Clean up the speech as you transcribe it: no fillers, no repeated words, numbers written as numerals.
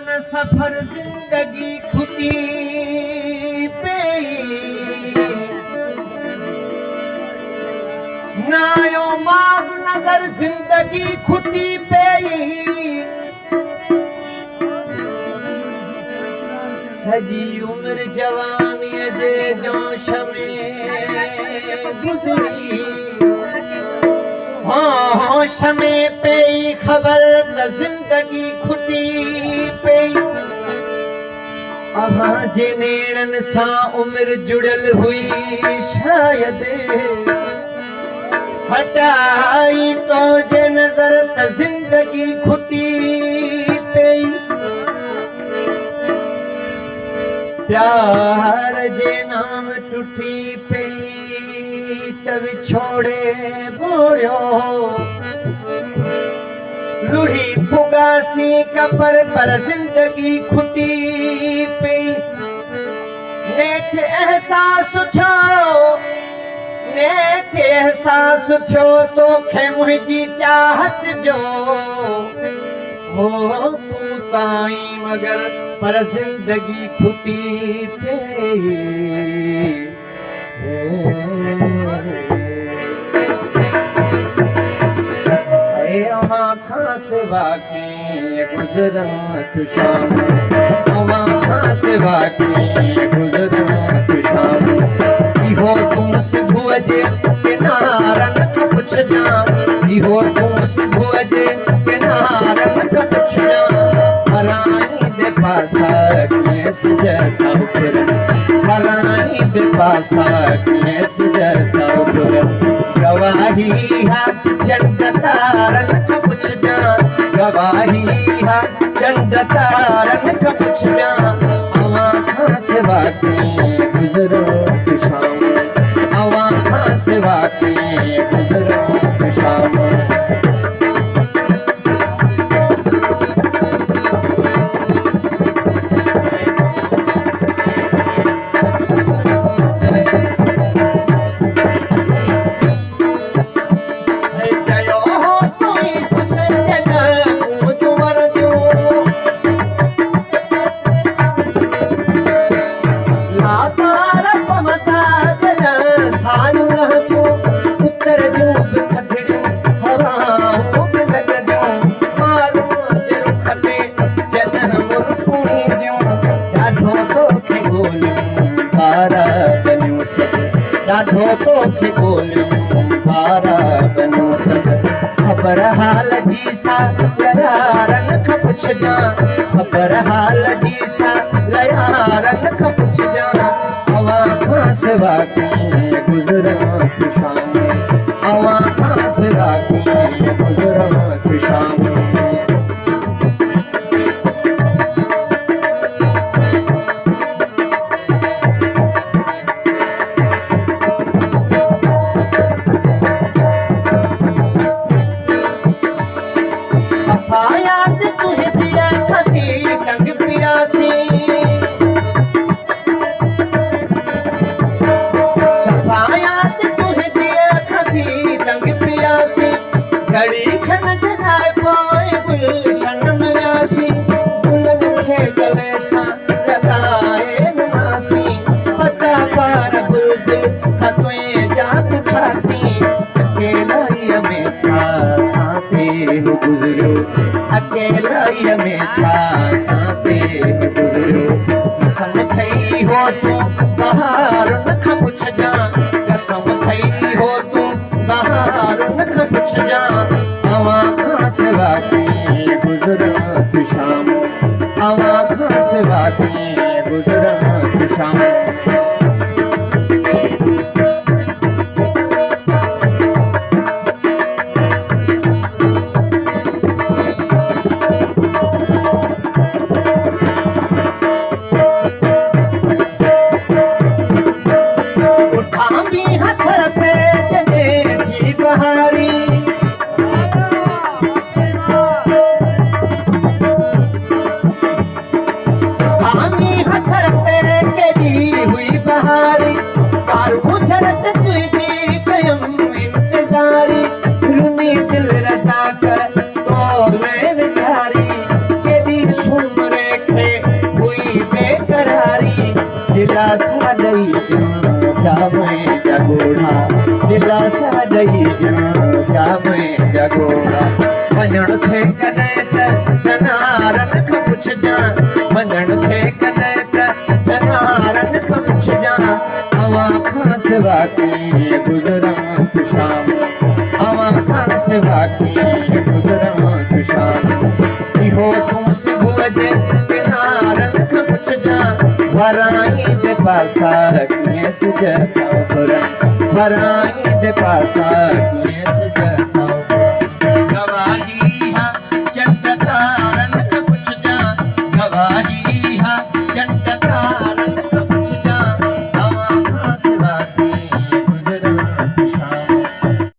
न सफर जिंदगी खुटी पे नायो माग नजर जिंदगी खुटी पे सजी उम्र जवानी दे जोश में गुजरी होश में पे खबर त जिंदगी खुटी पे आवाज नेड़न सा उम्र जुड़ल हुई शायद हटाई तो जे नजर त जिंदगी खुटी पे प्यार जे नाम टूटी पे तब छोड़े बोयो रूही पुगासी कपर पर जिंदगी खुटी पे नेठ एहसास थो तो खे मुझी चाहत जो हो तू ताई मगर पर जिंदगी खुटी पे सिवा के गुजरत शाम अवा सिवा के गुजरत शाम इहो तुम सुबह जे किनारन का पुछना इहो तुम सुबह जे किनारन का पुछना फराई दे पासा के सजता ऊपर फराई दे पासा के सजता ऊपर गवाही है चंद तारन का पुछना गवाही है चंद तारन का पुछना आवा सिवा के गुजरो शाम आवा सिवा के गुजरो शाम राधो तो खे बोलियो बारा बनो सद खबर हाल जी सा लयारन का पुछना खबर हाल जी सा लयारन का पुछना आवा सिवा के गुजरत शाम आवा सिवा के गुजरत शाम याद तुहे दिया खती टंग पियासी सफा याद तुहे दिया खती टंग पियासी घड़ी खन जलाए पाए गुलशन में रासी गुलन खे गले सा लगाए नासी पता पार बुलबुल खतवे जा पुछासी अकेला ही में छा साथे गुजरो अकेला में छा साथे गुजरो कसम थई हो तू बाहर नख पुछना कसम थई हो तू बाहर नख पुछना आवा सिवा के गुजरत शाम आवा सिवा के गुजरत शाम हथर पे के दिलासा ॾेई ॼण मुंहिंजा ॻोढ़ा दिलासा ॾेई ॼण मुंहिंजा ॻोढ़ा वञण थे कॾहिं त जनारनि खां पुछजांइ वञण थे कॾहिं त जनारनि खां पुछजांइ अवां खां सिवा कीअं गुज़रां तूं शाम अवां खां सिवा कीअं गुज़रां तूं शाम इहो तूं सुबुह जे किनारनि खां पुछजांइ वराई दे पासा कीअं सिज था घुरनि वराई दे पासा कीअं सिज था